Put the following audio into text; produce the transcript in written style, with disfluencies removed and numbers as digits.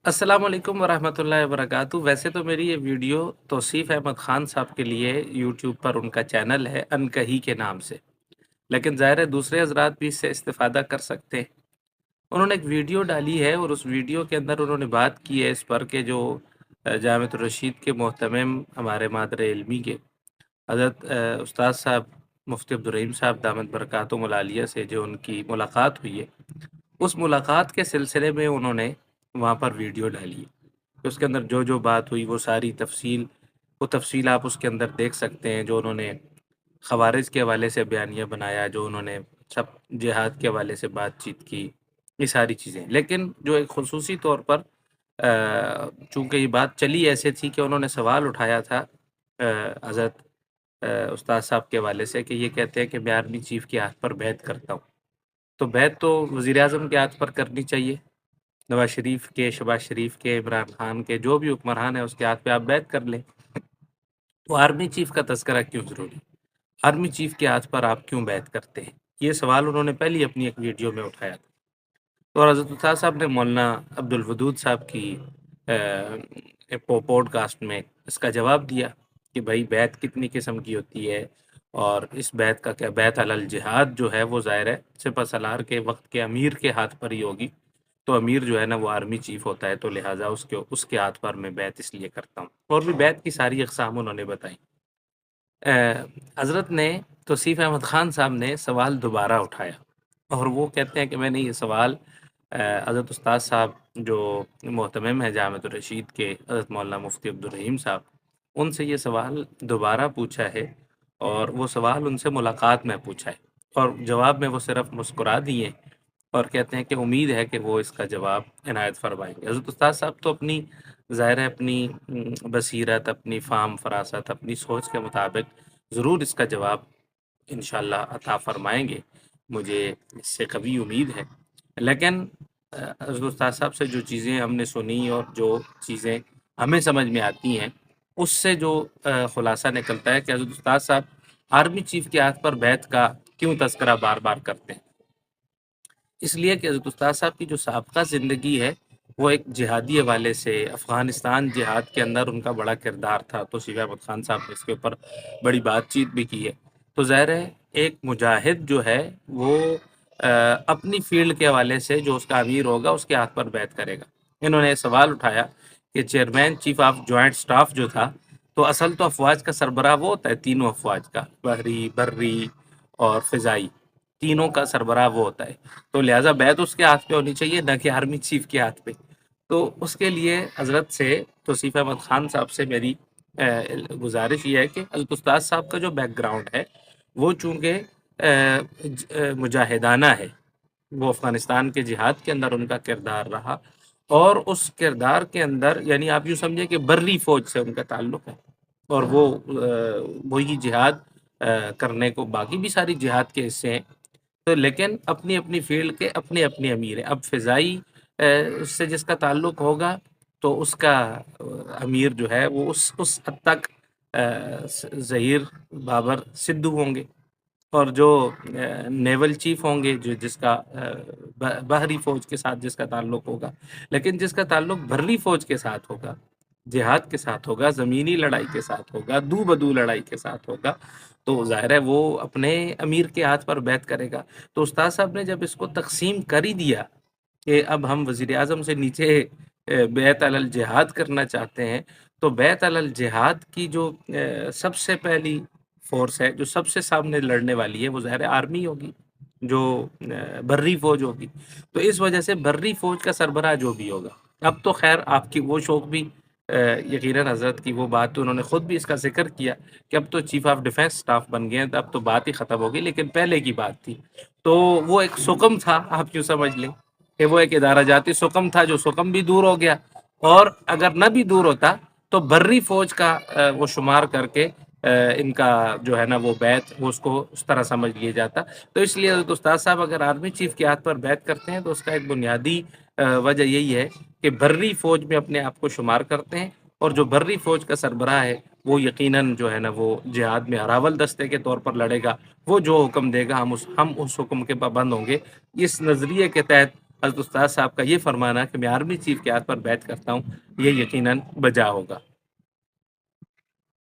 السلام علیکم ورحمۃ اللہ وبرکاتہ۔ ویسے تو میری یہ ویڈیو توصیف احمد خان صاحب کے لیے یوٹیوب پر ان کا چینل ہے انکہی کے نام سے، لیکن ظاہر ہے دوسرے حضرات بھی اس سے استفادہ کر سکتے ہیں۔ انہوں نے ایک ویڈیو ڈالی ہے اور اس ویڈیو کے اندر انہوں نے بات کی ہے اس پر کہ جو جامعۃ الرشید کے محتمم ہمارے مادر علمی کے حضرت استاد صاحب مفتی عبدالرحیم صاحب دامت برکاتہم العالیہ سے جو ان کی ملاقات ہوئی ہے، اس ملاقات کے سلسلے میں انہوں نے وہاں پر ویڈیو ڈالی ہے۔ اس کے اندر جو جو بات ہوئی وہ ساری تفصیل آپ اس کے اندر دیکھ سکتے ہیں، جو انہوں نے خوارج کے حوالے سے بیانیہ بنایا، جو انہوں نے سب جہاد کے حوالے سے بات چیت کی، یہ ساری چیزیں۔ لیکن جو ایک خصوصی طور پر چونکہ یہ بات چلی ایسے تھی کہ انہوں نے سوال اٹھایا تھا حضرت استاد صاحب کے حوالے سے کہ یہ کہتے ہیں کہ میں آرمی چیف کے ہاتھ پر بیعت کرتا ہوں، تو بیعت تو وزیر اعظم کے ہاتھ پر کرنی چاہیے، نواز شریف کے، شہباز شریف کے، عمران خان کے، جو بھی حکمران ہے اس کے ہاتھ پہ آپ بیعت کر لیں۔ تو آرمی چیف کا تذکرہ کیوں ضروری؟ آرمی چیف کے ہاتھ پر آپ کیوں بیعت کرتے ہیں؟ یہ سوال انہوں نے پہلی اپنی ایک ویڈیو میں اٹھایا تھا۔ تو حضرت استاد صاحب نے مولانا عبدالودود صاحب کی پوڈ کاسٹ میں اس کا جواب دیا کہ بھائی بیعت کتنی قسم کی ہوتی ہے، اور اس بیعت کا کیا، بیعت علی الجہاد جو ہے وہ ظاہر ہے سپہ سالار کے وقت کے امیر کے ہاتھ پر ہی ہوگی، تو امیر جو ہے نا وہ آرمی چیف ہوتا ہے، تو لہٰذا اس کے ہاتھ پر میں بیعت اس لیے کرتا ہوں، اور بھی بیعت کی ساری اقسام انہوں نے بتائی۔ حضرت نے توصیف احمد خان صاحب نے سوال دوبارہ اٹھایا، اور وہ کہتے ہیں کہ میں نے یہ سوال حضرت استاد صاحب جو محتمم ہے جامعۃ الرشید کے، حضرت مولانا مفتی عبدالرحیم صاحب، ان سے یہ سوال دوبارہ پوچھا ہے، اور وہ سوال ان سے ملاقات میں پوچھا ہے، اور جواب میں وہ صرف مسکرا دیے اور کہتے ہیں کہ امید ہے کہ وہ اس کا جواب عنایت فرمائیں گے۔ حضرت استاد صاحب تو اپنی ظاہر ہے اپنی بصیرت، اپنی فہم فراست، اپنی سوچ کے مطابق ضرور اس کا جواب انشاءاللہ عطا فرمائیں گے، مجھے اس سے قوی امید ہے۔ لیکن حضرت استاد صاحب سے جو چیزیں ہم نے سنی اور جو چیزیں ہمیں سمجھ میں آتی ہیں، اس سے جو خلاصہ نکلتا ہے کہ حضرت استاد صاحب آرمی چیف کے ہاتھ پر بیعت کا کیوں تذکرہ بار بار کرتے ہیں؟ اس لیے کہ حضرت استاد صاحب کی جو سابقہ زندگی ہے وہ ایک جہادی حوالے سے افغانستان جہاد کے اندر ان کا بڑا کردار تھا، تو توصیف احمد خان صاحب نے اس کے اوپر بڑی بات چیت بھی کی ہے۔ تو ظاہر ہے ایک مجاہد جو ہے وہ اپنی فیلڈ کے حوالے سے جو اس کا امیر ہوگا اس کے ہاتھ پر بیعت کرے گا۔ انہوں نے سوال اٹھایا کہ chairman chief of joint staff جو تھا، تو اصل تو افواج کا سربراہ وہ ہوتا ہے، تینوں افواج کا، بحری، بری اور فضائی، تینوں کا سربراہ وہ ہوتا ہے، تو لہٰذا بیعت اس کے ہاتھ پہ ہونی چاہیے، نہ کہ آرمی چیف کے ہاتھ پہ۔ تو اس کے لیے حضرت سے، توصیف احمد خان صاحب سے میری گزارش یہ ہے کہ حضرت استاد صاحب کا جو بیک گراؤنڈ ہے وہ چونکہ مجاہدانہ ہے، وہ افغانستان کے جہاد کے اندر ان کا کردار رہا، اور اس کردار کے اندر یعنی آپ یوں سمجھیں کہ بری فوج سے ان کا تعلق ہے، اور وہ وہی جہاد کرنے کو، باقی بھی ساری جہاد کے حصے ہیں، تو لیکن اپنی اپنی فیلڈ کے اپنے اپنے امیر ہیں۔ اب فضائی اس سے جس کا تعلق ہوگا تو اس کا امیر جو ہے وہ اس حد تک ظہیر بابر سدھو ہوں گے، اور جو نیول چیف ہوں گے جو جس کا بحری فوج کے ساتھ جس کا تعلق ہوگا، لیکن جس کا تعلق بھری فوج کے ساتھ ہوگا، جہاد کے ساتھ ہوگا، زمینی لڑائی کے ساتھ ہوگا، دو بدو لڑائی کے ساتھ ہوگا، تو ظاہر ہے وہ اپنے امیر کے ہاتھ پر بیعت کرے گا۔ تو استاد صاحب نے جب اس کو تقسیم کر ہی دیا کہ اب ہم وزیر اعظم سے نیچے بیعت علی الجہاد کرنا چاہتے ہیں، تو بیعت علی الجہاد کی جو سب سے پہلی فورس ہے، جو سب سے سامنے لڑنے والی ہے، وہ ظاہر آرمی ہوگی، جو بری فوج ہوگی۔ تو اس وجہ سے بری فوج کا سربراہ جو بھی ہوگا، اب تو خیر آپ کی وہ شوق بھی یقیناً حضرت کی وہ بات تو انہوں نے خود بھی اس کا ذکر کیا کہ اب تو چیف آف ڈیفنس سٹاف بن گئے ہیں، اب تو بات ہی ختم ہوگی، لیکن پہلے کی بات تھی تو وہ ایک سکم تھا، آپ کیوں سمجھ لیں کہ وہ ایک ادارہ جاتی سکم تھا، جو سکم بھی دور ہو گیا، اور اگر نہ بھی دور ہوتا تو بری فوج کا وہ شمار کر کے ان کا جو ہے نا وہ بیعت وہ اس کو اس طرح سمجھ لیا جاتا۔ تو اس لیے حضرت استاد صاحب اگر آرمی چیف کے ہاتھ پر بیعت کرتے ہیں تو اس کا ایک بنیادی وجہ یہی ہے کہ بری فوج میں اپنے آپ کو شمار کرتے ہیں، اور جو بری فوج کا سربراہ ہے وہ یقیناً جو ہے نا وہ جہاد میں اراول دستے کے طور پر لڑے گا، وہ جو حکم دے گا ہم اس حکم کے پابند ہوں گے۔ اس نظریے کے تحت حضرت استاد صاحب کا یہ فرمانا کہ میں آرمی چیف کے ہاتھ پر بیعت کرتا ہوں، یہ یقیناً بجا ہوگا۔